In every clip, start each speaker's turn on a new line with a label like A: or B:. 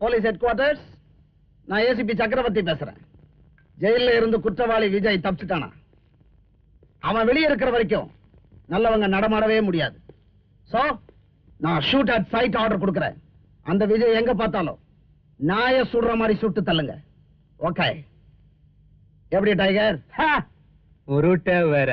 A: Police head quarters. நான் ACP சக்கரவர்த்தி பேசுறேன். ஜெயில இருந்து குற்றவாளி விஜய் தப்பிச்சுட்டானா? அவன் வெளியே இருக்கிற வரைக்கும் நல்லவங்க நடமாடவே முடியாது. சோ நான் ஷூட் அட் சைட் ஆர்டர் கொடுக்கிறேன். அந்த விஜய் எங்க பார்த்தாலும் நாய சுடுற மாதிரி சுட்டு தள்ளுங்க. ஓகே? எப்படி டைகர்?
B: உருட்ட வேற.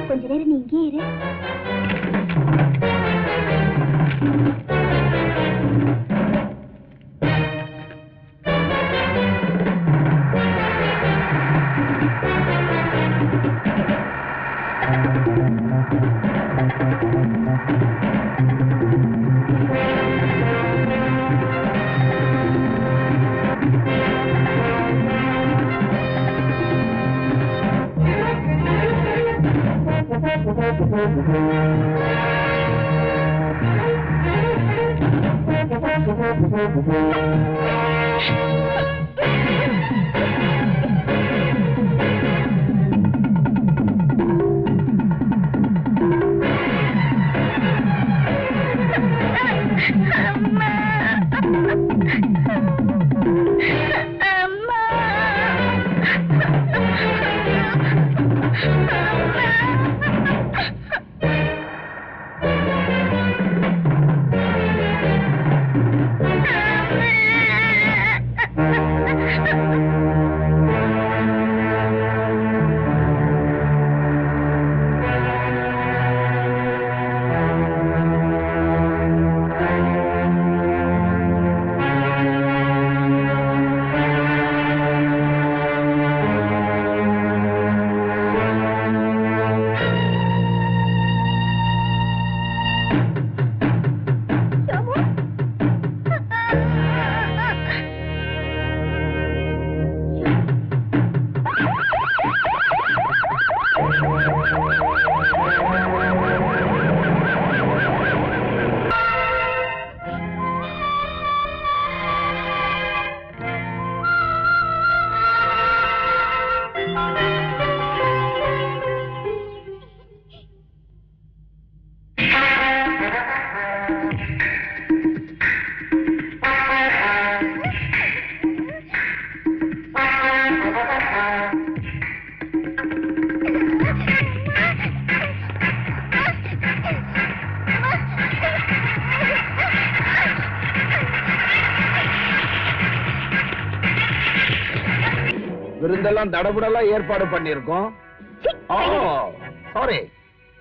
C: கொஞ்ச நேரம் நீ இங்கே இரு.
A: விருந்தெல்லாம் தடபுடலாம் ஏற்பாடு பண்ணிருக்கோம். சாரி,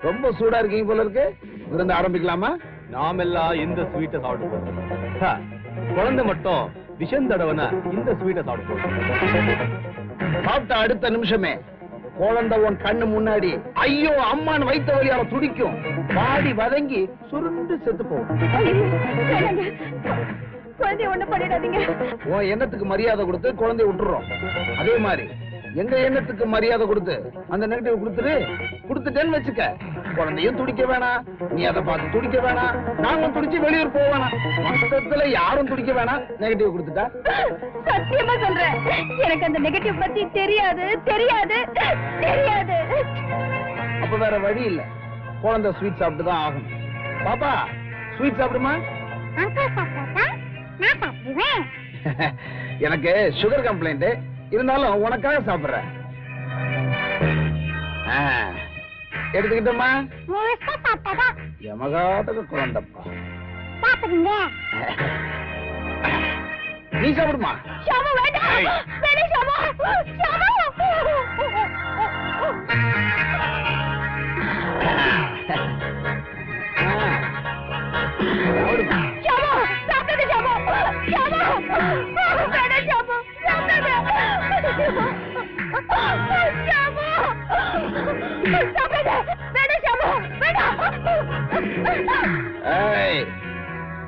A: ரொம்ப சூடா இருக்கீங்க போல இருக்கு. விருந்து ஆரம்பிக்கலாமா?
B: நாமெல்லாம் இந்த ஸ்வீட்டை சாப்பிட போறோம். குழந்தை மட்டும் விஷம் தடவன இந்த ஸ்வீட்டை சாப்பிட போறோம்.
A: சாப்பிட்ட அடுத்த நிமிஷமே குழந்தை உன் கண்ணு முன்னாடி ஐயோ அம்மான் வைத்த வழியால துடிக்கும். பாடி வதங்கி சுருண்டு செத்து போகும்.
C: குழந்தைய ஒண்ணு பண்ணிடாதீங்க.
A: உன் எண்ணத்துக்கு மரியாதை கொடுத்து குழந்தைய விட்டுறோம். அதே மாதிரி எங்க எண்ணத்துக்கு மரியாதை கொடுத்து அந்த நெகட்டிவ் கொடுத்துட்டேன்னு வச்சுக்க, குழந்தையும் துடிக்க வேணாம், நீ அதை பார்த்து துடிக்க வேணாம், நாங்களும் துடிச்சு வெளியூர் போக வேணாம், மொத்தத்துல யாரும் துடிக்க வேணாம். நெகட்டிவ் கொடுத்துட்டா
C: சத்தியமா சொல்றேன், எனக்கு அந்த நெகட்டிவ் பத்தி தெரியாது தெரியாது தெரியாது.
A: அப்ப வேற வழி இல்ல, குழந்தை ஸ்வீட் சாப்பிட்டு தான் ஆகணும். பாப்பா ஸ்வீட் சாப்பிடுமா? எனக்கு சுகர் கம்ப்ளைண்ட் இருந்தாலும் உனக்காக சாப்பிடுறேன். எடுத்துக்கிட்டோமா? எமகாட்டுக்கு குழந்தைப்பா. நீ சாப்பிடுமா?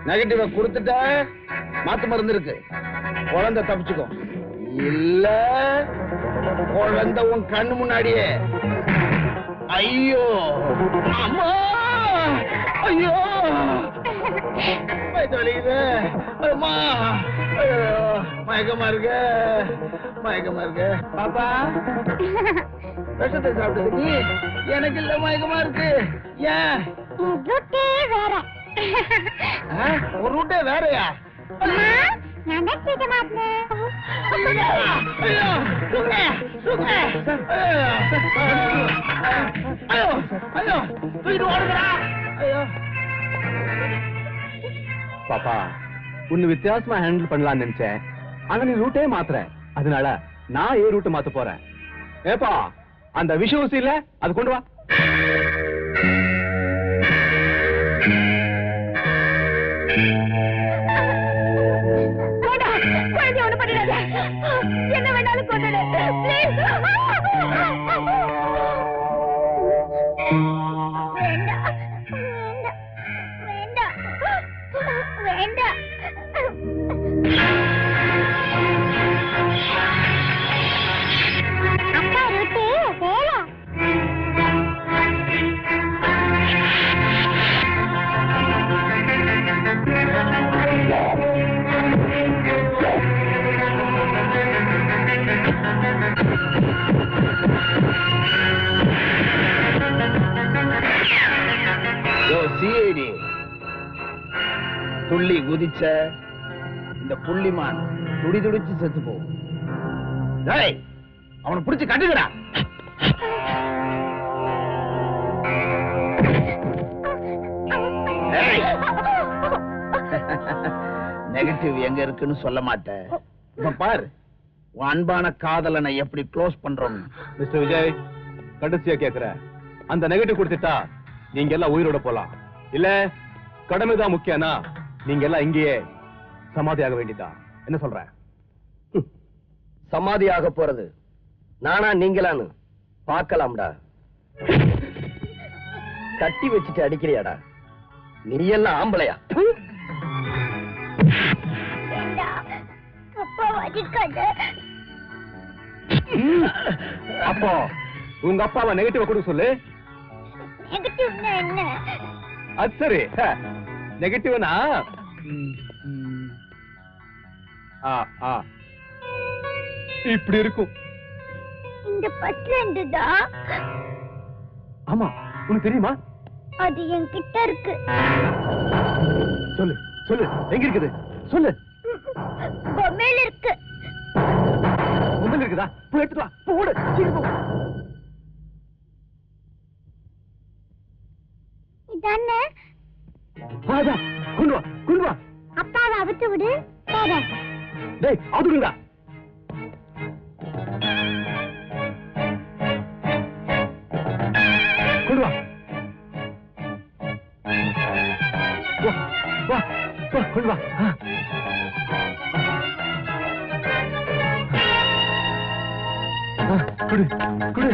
A: நெகட்டிவ கொடுத்துட்ட மாத்து மருந்து இருக்கு, குழந்தை தப்பிச்சுக்கும். இல்ல குழந்தை உன் கண்ணு முன்னாடியே. ஐயோ அம்மா, ஐயோ வலிக்குது அம்மா, மயக்கமா இருக்கு, மயக்கமா இருக்கு. பாப்பா விஷத்தை சாப்பிட்டதுக்கு எனக்கு இல்ல மயக்கமா இருக்கு. ஏன்
C: வேற
A: ஒரு ரூட்டே வேறயா?
B: பாப்பா உன்னை வித்தியாசமா ஹேண்டில் பண்ணலாம்னு நினைச்சேன். ஆனா நீ ரூட்டே மாத்துற, அதனால நான் ஏன் ரூட் மாத்த போறேன். ஏப்பா அந்த விஷ ஊசி இல்ல, அது கொண்டு வா.
C: என்ன வேணாலும் கொண்டுடு ப்ளீஸ்.
A: துள்ளி குதிச்ச இந்த புள்ளிமான் துடி துடிச்சு செத்து போ. அவனை பிடிச்சு கட்டுகிறா. நெகட்டிவ் எங்க இருக்குன்னு சொல்ல மாட்டேன். இப்ப பாரு உன் அன்பான காதலனை எப்படி க்ளோஸ் பண்றோம்.
B: மிஸ்டர் விஜய், கடைசியா கேக்குற, அந்த நெகட்டிவ் கொடுத்துட்டா நீங்க எல்லாம் உயிரோட போலாம். இல்ல கடமைதான் முக்கியம்னா நீங்க எல்லாம் இங்கேயே சமாதியாக வேண்டியதா. என்ன சொல்ற?
A: சமாதியாக போறது நானா நீங்களான்னு பார்க்கலாம்டா. கட்டி வச்சுட்டு அடிக்கிறியாடா? நீ எல்லாம் ஆம்பளையா?
B: அப்போ உங்க அப்பாவை நெகட்டிவ் கொடுக்க சொல்லு.
C: என்ன?
B: அது சரி, நெகட்டிவ்னா இப்படி இருக்கும்.
C: இந்த ஃபர்ஸ்ட் ரெண்டு தான்.
B: ஆமா, உனக்கு தெரியுமா?
C: அது என்கிட்ட இருக்கு.
B: சொல்லு சொல்லு, எங்க இருக்குது சொல்லு.
C: பொம்மையில இருக்கு.
B: பொம்மையில இருக்குதா? போய் எடுத்து வா, போடு சீக்கிரம் போ.
C: இதானே?
B: வாடா, கொண்டு வா கொண்டு வா.
C: அப்பாவை அவிட்டு விடு. போறேன்.
B: டேய் அதுங்கடா. கொண்டு வா. வா வா வா, கொண்டு வா. குடு குடு.